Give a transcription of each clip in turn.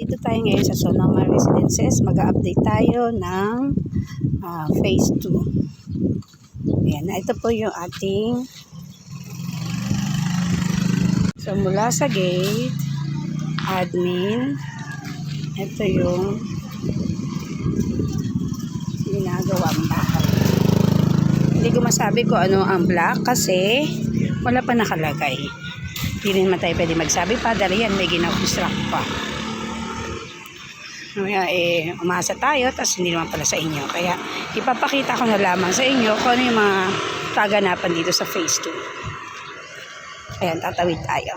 Nandito tayo ngayon sa Sonoma Residences. Mag-update tayo ng phase 2. Ayan, ito po yung ating mula sa gate, admin, ito yung ginagawang bahay. Hindi ko masabi kung ano ang black kasi wala pa nakalagay. Hindi rin naman tayo pwede magsabi pa dahil yan may gina-construct pa. Umasa tayo tapos hindi naman pala sa inyo. Kaya ipapakita ko na lamang sa inyo kung ano yung mga kaganapan dito sa phase 2. Ayan, tatawid tayo.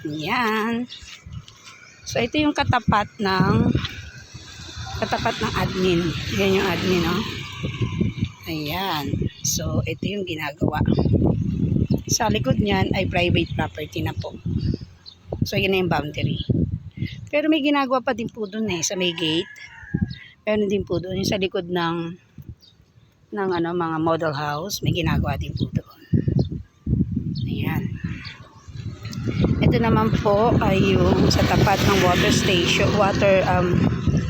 Ayan. So ito yung katapat ng admin. Ayan yung admin, no? Ayan. So ito yung ginagawa. Sa likod niyan ay private property na po. So yun na yung boundary. Pero may ginagawa pa din po doon sa may gate. Meron din po doon yung sa likod ng mga model house, may ginagawa din po doon. Ayan. Ito naman po ay yung sa tapat ng water station,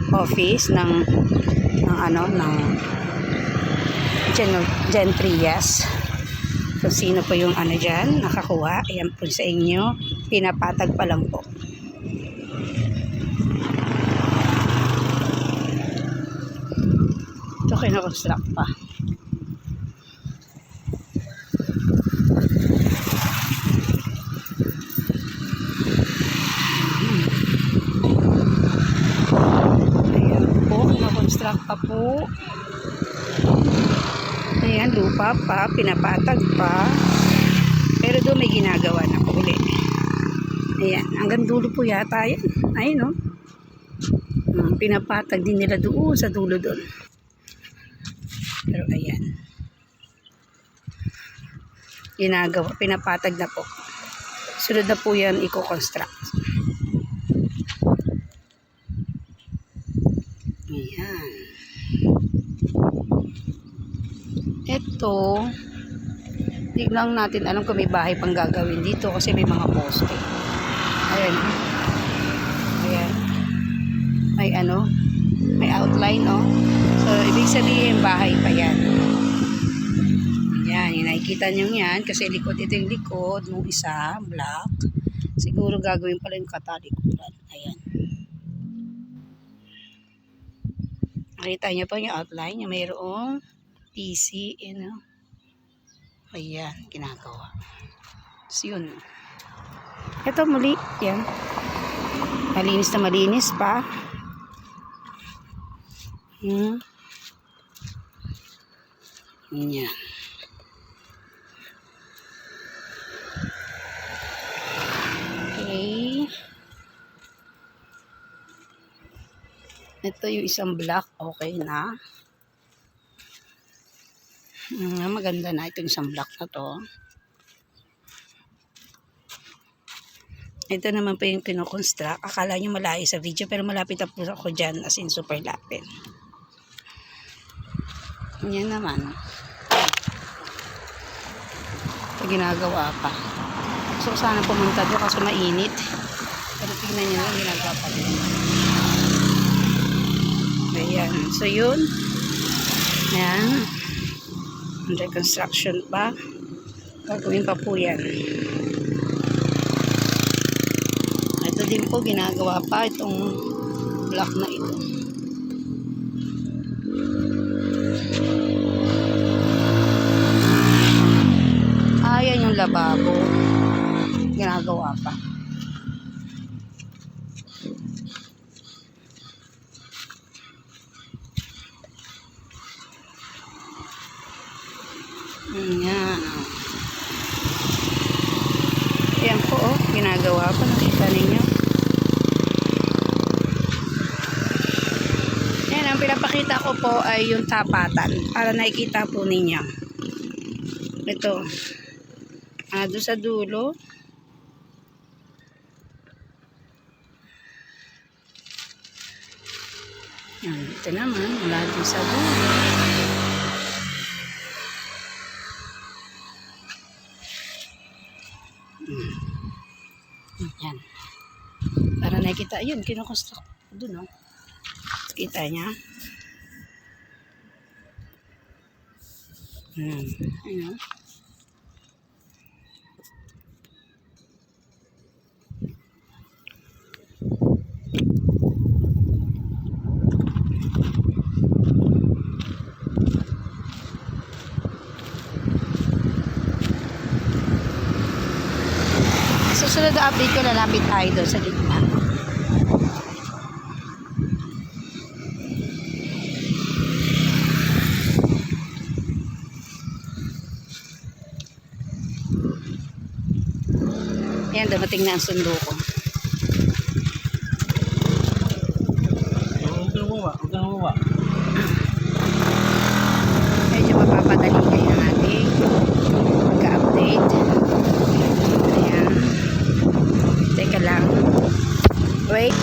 office ng Gentrias. So sino po yung dyan nakakuha, ayan po sa inyo, pinapatag pa lang po. Ito kina-construct pa. Ayan po, kina-construct pa po. Ayan, lupa pa, pinapatag pa. Pero doon may ginagawa na po ulit. Ayan, hanggang dulo po yata yan. Ayun, no? Pinapatag din nila doon sa dulo doon. Pero ayan. Ginagawa, pinapatag na po. Sunod na po yan i-construct. Ayan. Ito, hindi lang natin alam kung may bahay pang gagawin dito kasi may mga poste. Ayan. Ayan. May outline, no? So, ibig sabihin, bahay pa yan. Ayan, yung nakikita nyo yan kasi likod, ito yung likod nung isa, black. Siguro gagawin pala yung katalikuran. Ayan. Nakita nyo po yung outline, yung mayroong PC, ayan, ginagawa. So, yun. Ito muli, yan. Malinis na malinis pa. Yan. Okay. Ito yung isang block, okay na. Maganda na itong isang block na to. Ito naman po yung kinoconstruct. Akala nyo malayo sa video pero malapit na po ako dyan, as in super lapit. Yan naman. Ito ginagawa pa. So sana pumunta doon kasi mainit. Pero tingnan nyo yung ginagawa pa din. Ayan. So yun. Ayan. Under construction pa. Gagawin pa po yan. Ito din po ginagawa pa itong block na ito. Ayan yung lababo. Ginagawa pa. Ayan. Ayan po, ginagawa pa. Nakita ninyo. Ayan, ang pinapakita ko po ay yung tapatan para nakikita po ninyo. Ito. Doon sa dulo. Ito naman, mula doon sa dulo. Yan. nakikita, ayun, kinukonstruct doon, no? Kita niya. Ayun. Susunod na update ko, lalapit tayo doon sa gitna. Ayan, dumating na ang sundo ko. Huwag kang huwa. Medyo mapapadali kayo ng ating pagka-update. Ayan. Teka lang. Wait.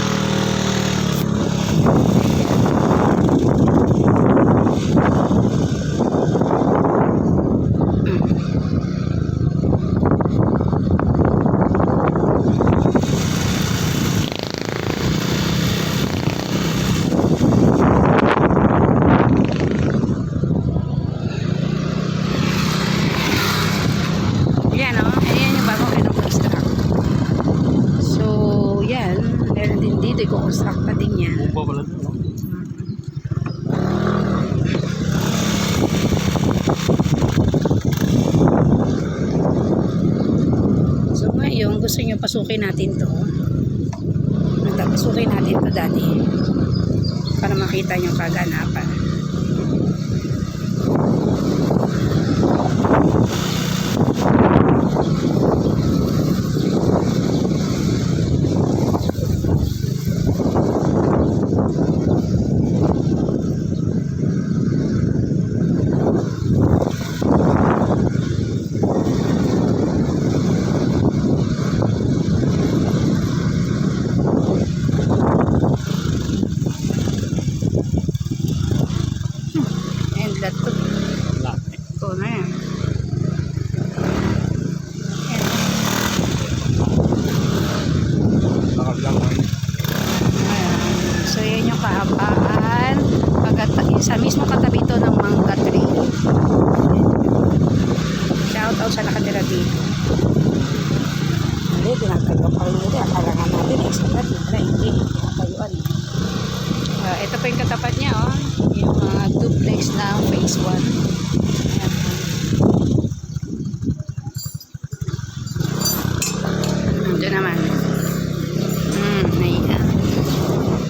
Yan, o. Ayan yung bagong kinu-construct. So, yan. Meron din dito. I-construct pa din yan. Bumba pala doon, no? So, ngayon, gusto nyo pasukin natin to. Pasukin natin to dati. Para makita nyo kaganapan. And that to. Ito na yan. Ayan. So, yan yung kahabaan. Sa mismo katabi to ng mangga tree. Shout out sa nakatira dito. Hindi, tinatagaw pa rin nila. Akala nga natin, extra hindi. Tinatayuan. Ito pa yung katapat niya, oh. Yung duplex na phase 1. Ayan. Doon naman. Ayan.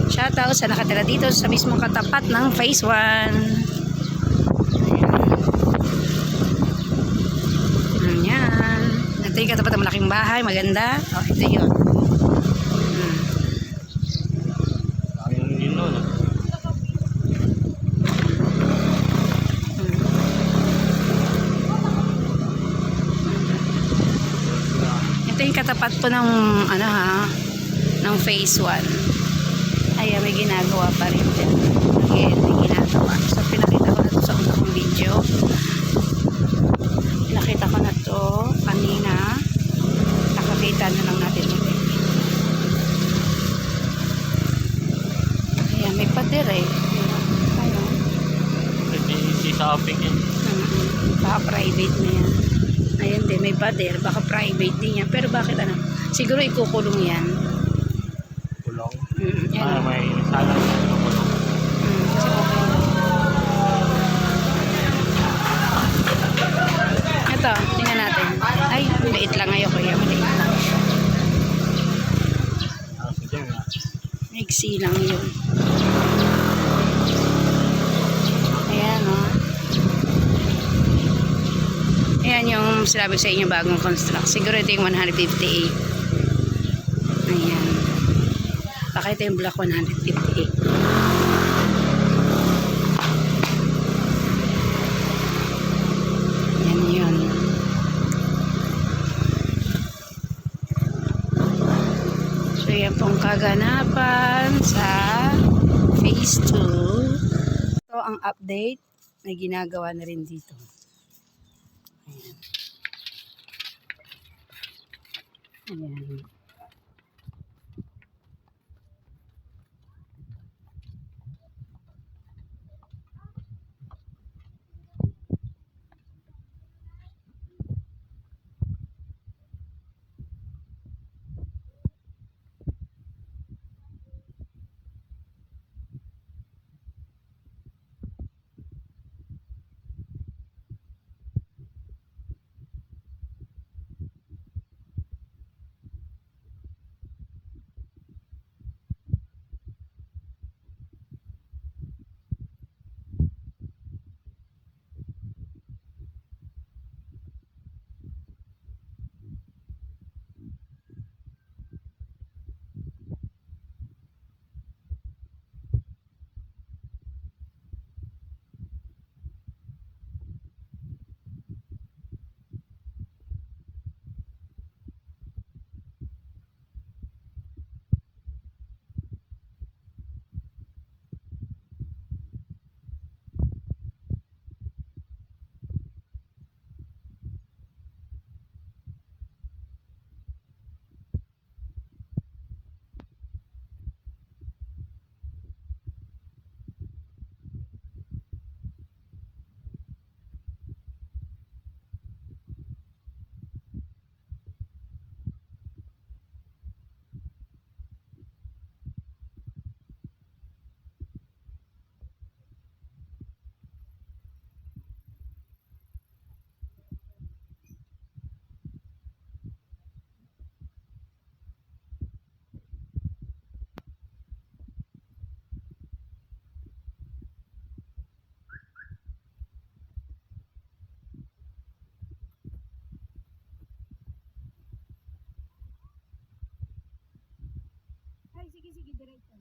Shoutout sa nakatira dito sa mismong katapat ng phase 1. Ayan. Ito yung katapat ng malaking bahay. Maganda. Oh, ito yun. Yun nun, Ito yung katapat po ng ano ha, ng phase 1. Ay, may ginagawa pa rin dyan. Again, may ginagawa. So, pinakita ko na ito sa una kong video. Pinakita ko na ito kanina. Nakakita na lang natin yung baby. Ayan, may pader eh. Ano? si shopping yan. Baka private na yan. Ayan din, may pader. Baka private din yan. Pero bakit ano? Siguro ikukulong yan. Kulong. Yan. May salang na kulong. Kasi okay na. Ito, tingnan natin. Ay, maliit lang ngayon kuya. Maliit lang. Sige nga. Maiksi lang yun. Ayan, o. Ayan yung sinabi sa inyo bagong construct. Siguro ito yung 158. Ayan. Baka ito yung block 158. Ayan yun. So yan pong kaganapan sa phase 2. Ito ang update na ginagawa na rin dito. Ayan. Ayan. sige, diretso.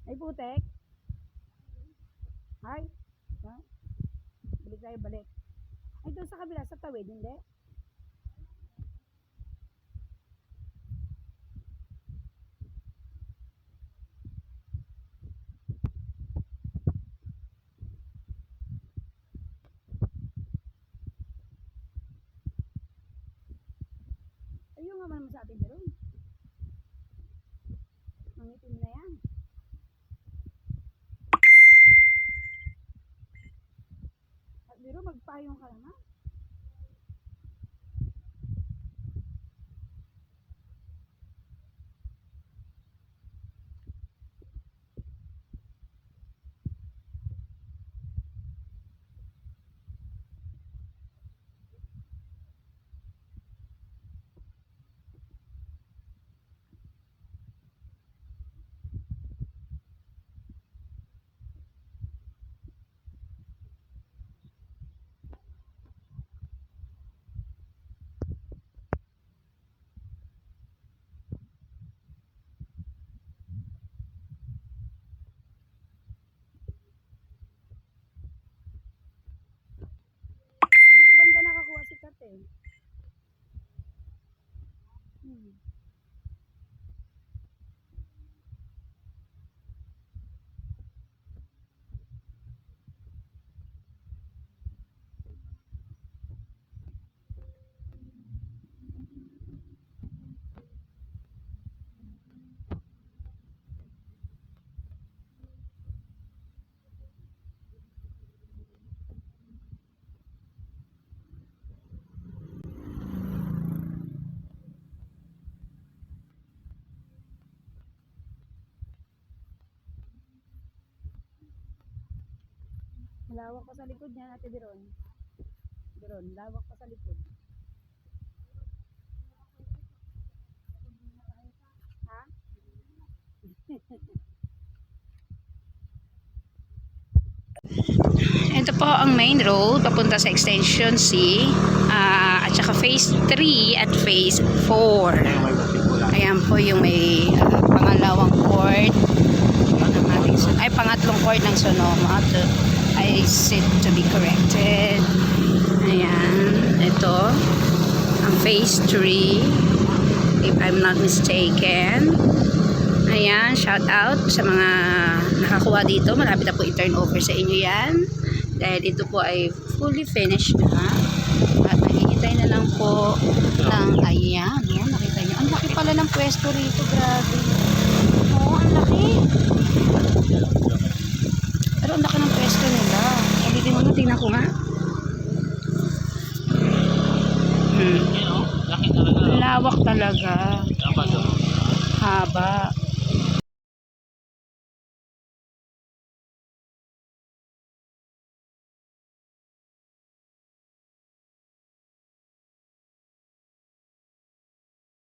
Ay, putek. Ay. Ha? Balik tayo, balik. Ay, doon sa kabila, sa tawid, hindi? Ayun nga man mo sa atin, Jeron. Mangitim na yan. At Biro, magpayong ka naman. Dito banda nakakuha si Kat eh. Malawak pa sa likod niya, Ate Biron. Biron, lawak pa sa likod. Ha? Ito po ang main road papunta sa Extension C at saka phase 3 at phase 4. Ayan po yung may pangalawang court ng ating ay pangatlong court ng Sonoma I said to be corrected. Ayan, ito ang phase 3 if I'm not mistaken. Ayan, shout out sa mga nakakuha dito. Malapit na po i-turn over sa inyo yan. Dahil ito po ay fully finished na. At naghihintay na lang po ng, ayan, yan, nakita nyo. Ang laki pala ng pwesto rito, grabe. Oo, ang laki. Pero ang laki ng pwesto nila. Ulitin mo, tingnan ko nga. Laki talaga. Lawak talaga. Haba. Haba.